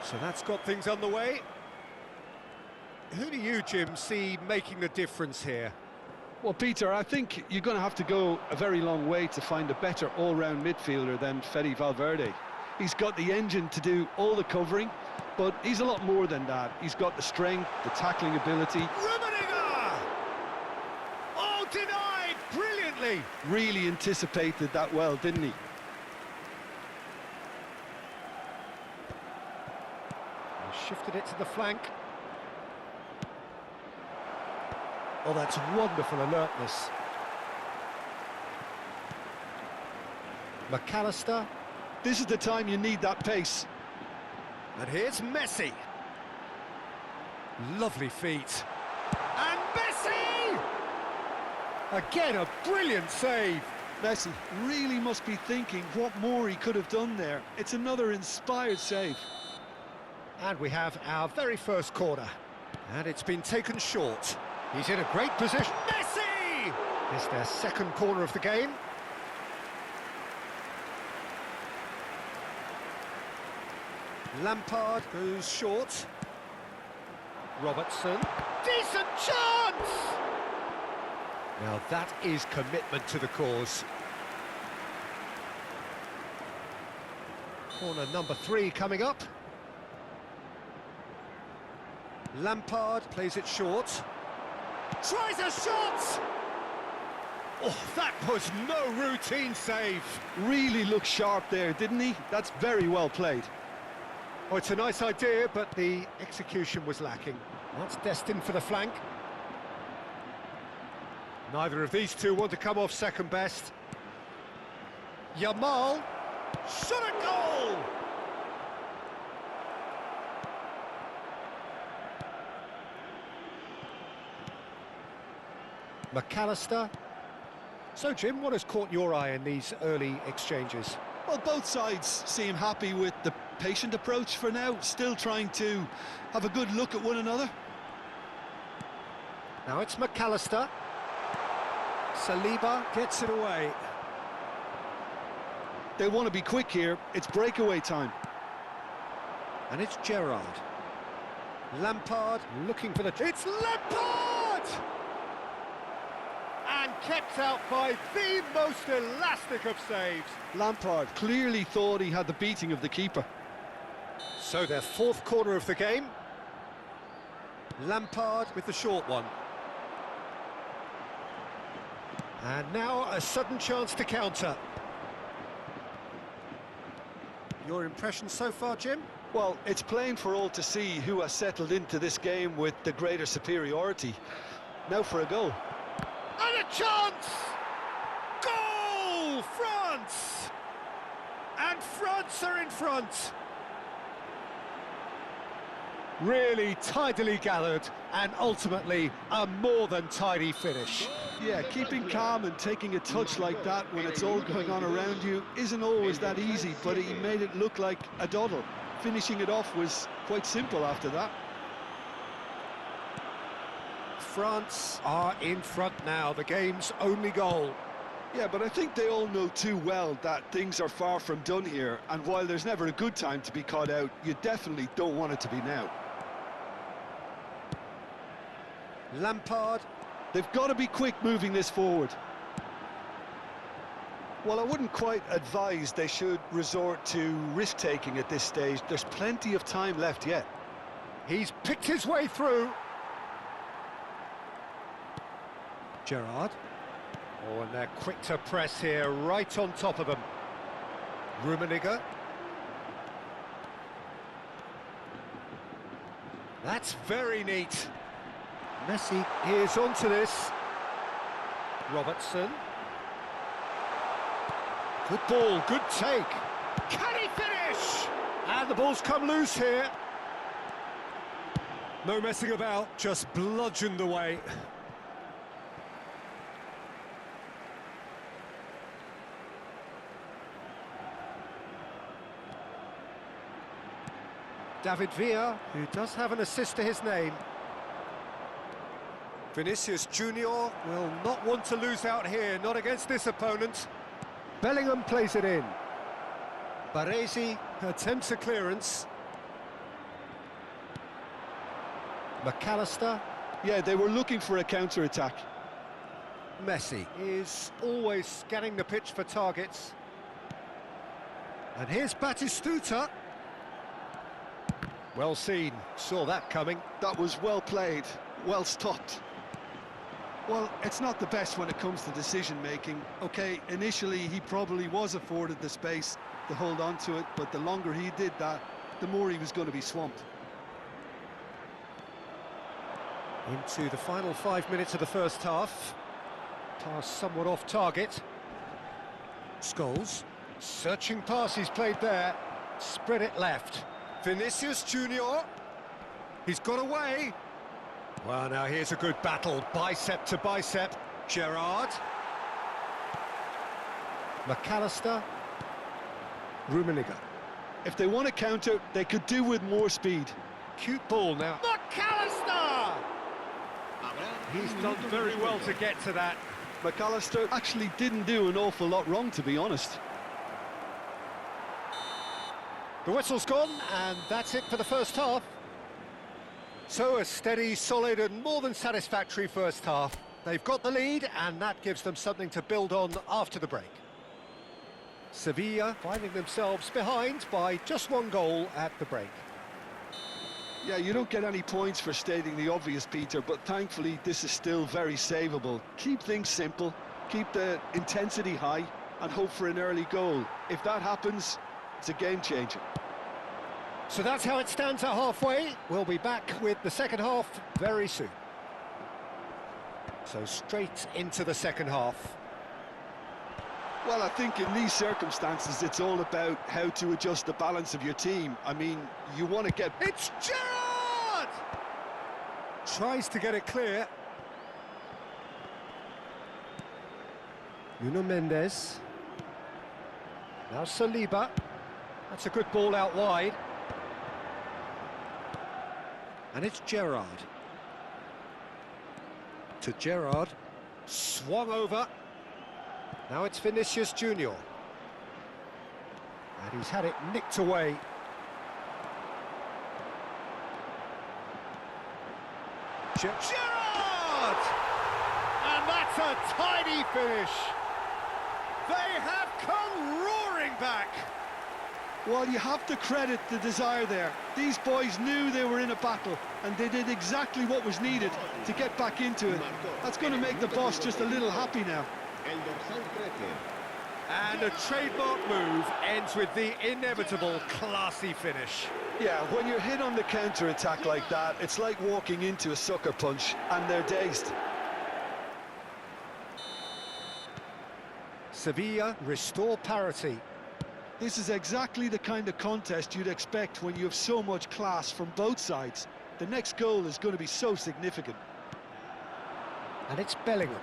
So that's got things underway. Who do you, Jim, see making the difference here? Well, Peter, I think you're going to have to go a very long way to find a better all-round midfielder than Fede Valverde. He's got the engine to do all the covering, but he's a lot more than that. He's got the strength, the tackling ability. Rummenigge! Oh, denied brilliantly! Really anticipated that well, didn't he? He shifted it to the flank. Oh, that's wonderful alertness. McAllister. This is the time you need that pace. And here's Messi. Lovely feet. And Messi! Again, a brilliant save. Messi really must be thinking what more he could have done there. It's another inspired save. And we have our very first corner. And it's been taken short. He's in a great position. Messi! It's their second corner of the game. Lampard goes short. Robertson. Decent chance! Now that is commitment to the cause. Corner number 3 coming up. Lampard plays it short. Tries a shot! Oh, that was no routine save. Really looked sharp there, didn't he? That's very well played. Oh, it's a nice idea, but the execution was lacking. That's destined for the flank. Neither of these two want to come off second best. Yamal. Shot a goal! McAllister. So, Jim, what has caught your eye in these early exchanges? Well, both sides seem happy with the patient approach for now, still trying to have a good look at one another. Now it's McAllister. Saliba gets it away. They want to be quick here, it's breakaway time. And it's Gerrard. Lampard looking for the... It's Lampard! And kept out by the most elastic of saves. Lampard clearly thought he had the beating of the keeper. So their fourth corner of the game. Lampard with the short one. And now a sudden chance to counter. Your impression so far, Jim? Well, it's plain for all to see who has settled into this game with the greater superiority. Now for a goal. And a chance! Goal! France! And France are in front. Really tidily gathered, and ultimately a more than tidy finish. Yeah, keeping calm and taking a touch like that when it's all going on around you isn't always that easy, but he made it look like a doddle. Finishing it off was quite simple after that. France are in front now, the game's only goal. Yeah, but I think they all know too well that things are far from done here, and while there's never a good time to be caught out, you definitely don't want it to be now. Lampard. They've got to be quick moving this forward. Well, I wouldn't quite advise they should resort to risk-taking at this stage. There's plenty of time left yet. He's picked his way through. Gerrard. Oh, and they're quick to press here, right on top of them. Rummenigge. That's very neat. Messi is onto this. Robertson. Good ball, good take. Can he finish? And the ball's come loose here. No messing about, just bludgeoned away. David Villa, who does have an assist to his name. Vinicius Junior will not want to lose out here, not against this opponent. Bellingham plays it in. Baresi attempts a clearance. McAllister. Yeah, they were looking for a counter-attack. Messi is always scanning the pitch for targets. And here's Batistuta. Well seen, saw that coming. That was well played, well stopped. Well, it's not the best when it comes to decision-making. Okay, initially he probably was afforded the space to hold on to it, but the longer he did that, the more he was going to be swamped. Into the final 5 minutes of the first half. Pass somewhat off target. Scholes. Searching pass he's played there. Spread it left. Vinicius Junior. He's got away. Well, now here's a good battle. Bicep to bicep. Gerrard. McAllister. Rummenigge. If they want to counter, they could do with more speed. Cute ball now. McAllister! He's done very well to get to that. McAllister actually didn't do an awful lot wrong, to be honest. The whistle's gone, and that's it for the first half. So a steady, solid and more than satisfactory first half. They've got the lead, and that gives them something to build on after the break. Sevilla finding themselves behind by just 1 goal at the break. Yeah, you don't get any points for stating the obvious, Peter, but thankfully this is still very savable. Keep things simple, keep the intensity high, and hope for an early goal. If that happens, it's a game changer. So that's how it stands at halfway. We'll be back with the second half very soon. So straight into the second half. Well, I think in these circumstances, it's all about how to adjust the balance of your team. I mean, you want to get... It's Gerrard! Tries to get it clear. Nuno Mendes. Now Saliba. That's a good ball out wide. And it's Gerrard. To Gerrard. Swung over. Now it's Vinicius Junior. And he's had it nicked away. Gerrard! And that's a tidy finish. They have come roaring back. Well, you have to credit the desire there. These boys knew they were in a battle, and they did exactly what was needed to get back into it. That's going to make the boss just a little happy now. And a trademark move ends with the inevitable classy finish. Yeah, when you're hit on the counter-attack like that, it's like walking into a sucker punch, and they're dazed. Sevilla restore parity. This is exactly the kind of contest you'd expect when you have so much class from both sides. The next goal is going to be so significant. And it's Bellingham.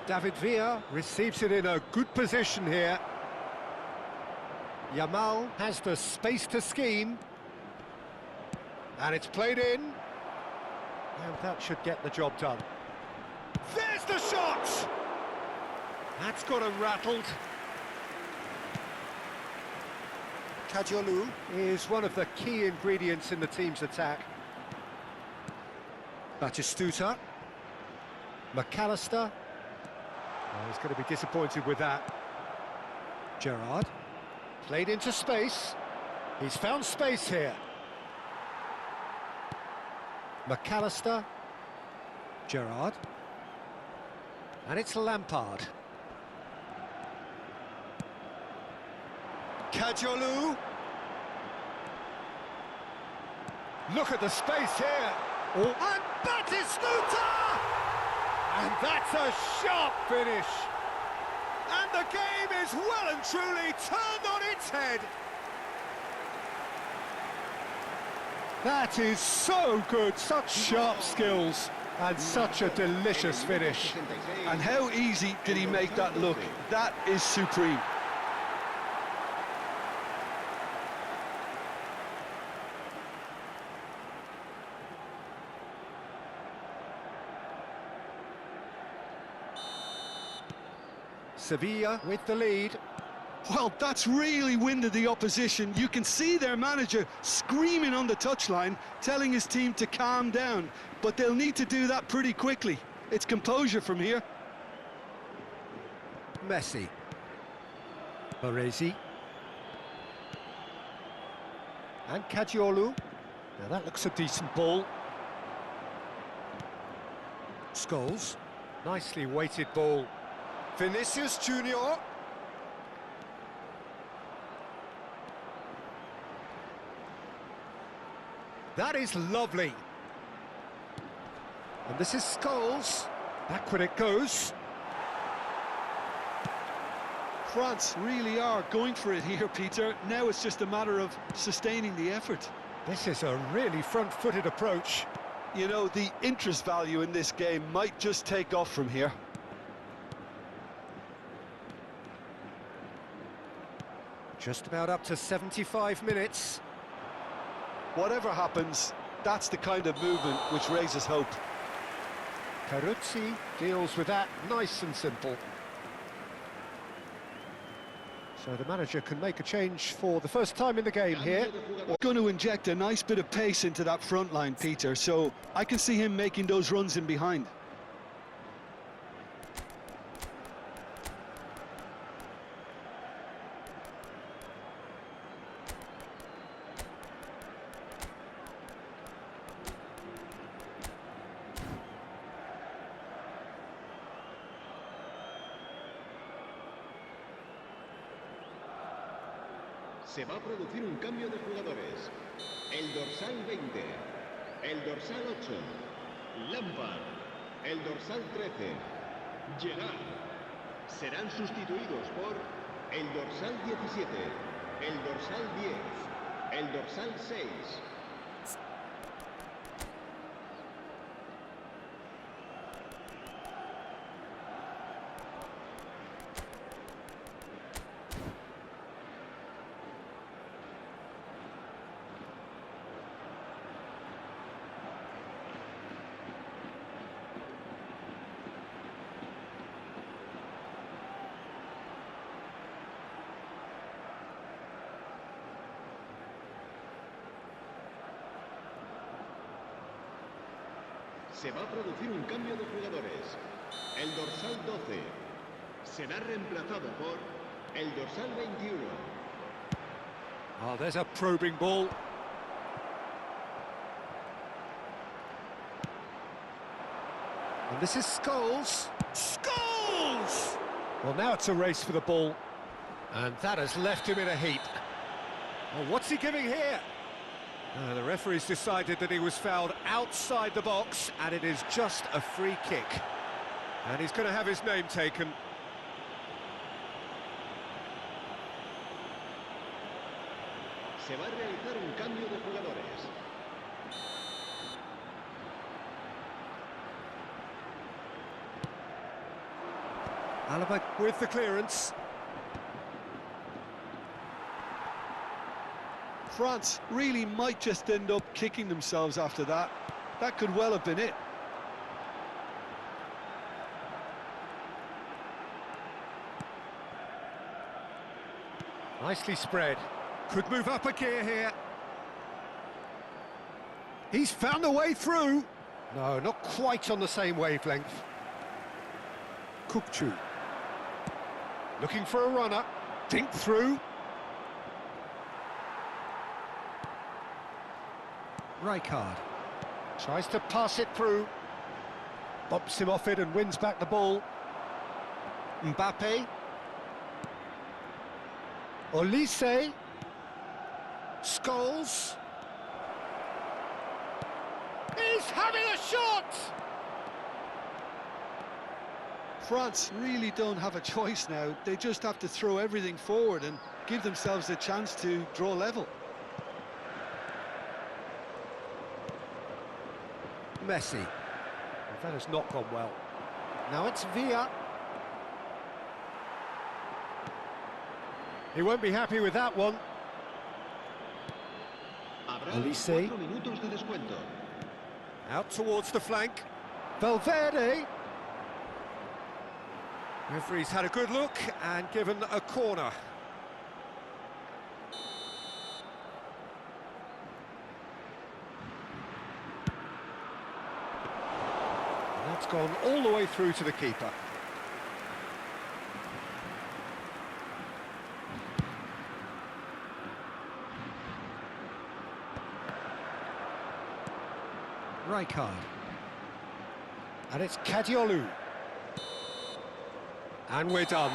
David Villa receives it in a good position here. Yamal has the space to scheme. And it's played in. And that should get the job done. There's the shot! That's got him rattled. Kajolu is one of the key ingredients in the team's attack. Batistuta. McAllister. Oh, he's going to be disappointed with that. Gerrard. Played into space. He's found space here. McAllister. Gerrard. And it's Lampard. Kajolu. Look at the space here. Oh. And Batistuta! And that's a sharp finish. And the game is well and truly turned on its head. That is so good, such sharp skills, and such a delicious finish. And how easy did he make that look? That is supreme. Sevilla with the lead. Well, that's really winded the opposition. You can see their manager screaming on the touchline, telling his team to calm down. But they'll need to do that pretty quickly. It's composure from here. Messi. Baresi. And Kadiolu. Now that looks a decent ball. Scholes. Nicely weighted ball. Vinicius Junior. That is lovely. And this is Scholes. Backward it goes. France really are going for it here, Peter. Now it's just a matter of sustaining the effort. This is a really front-footed approach. You know, the interest value in this game might just take off from here. Just about up to 75 minutes. Whatever happens, that's the kind of movement which raises hope. Peruzzi deals with that nice and simple. So the manager can make a change for the first time in the game here. We're going to inject a nice bit of pace into that front line, Peter, so I can see him making those runs in behind. Se va a producir un cambio de jugadores. El dorsal 20, el dorsal 8, Lampard, el dorsal 13, Gerard. Serán sustituidos por el dorsal 17, el dorsal 10, el dorsal 6. Se va a producir un cambio de jugadores. El dorsal 12 será reemplazado por el dorsal 21. Oh, there's a probing ball. And this is Scholes. Scholes! Well, now it's a race for the ball. And that has left him in a heap. Oh, what's he giving here? The referee's decided that he was fouled outside the box, and it is just a free kick. And he's going to have his name taken. Se va a realizar un cambio de jugadores. Alaba with the clearance. France really might just end up kicking themselves after that. That could well have been it. Nicely spread. Could move up a gear here. He's found a way through. No, not quite on the same wavelength. Kukçu. Looking for a runner. Dink through. Rijkaard tries to pass it through, bumps him off it and wins back the ball. Mbappe, Olise, Scholes. He's having a shot! France really don't have a choice now. They just have to throw everything forward and give themselves a chance to draw level. Messi. Well, that has not gone well. Now it's Villa. He won't be happy with that one. Olise. Out towards the flank. Valverde. Referee's had a good look and given a corner. It's gone all the way through to the keeper. Rijkaard. And it's Kadiolu. And we're done.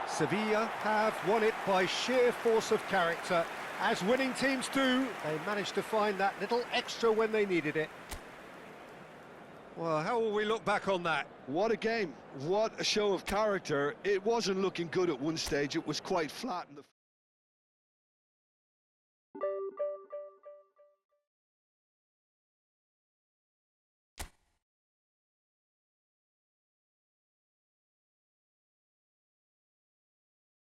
Sevilla have won it by sheer force of character. As winning teams do, they managed to find that little extra when they needed it. Well, how will we look back on that? What a game, what a show of character. It wasn't looking good at one stage, it was quite flat in the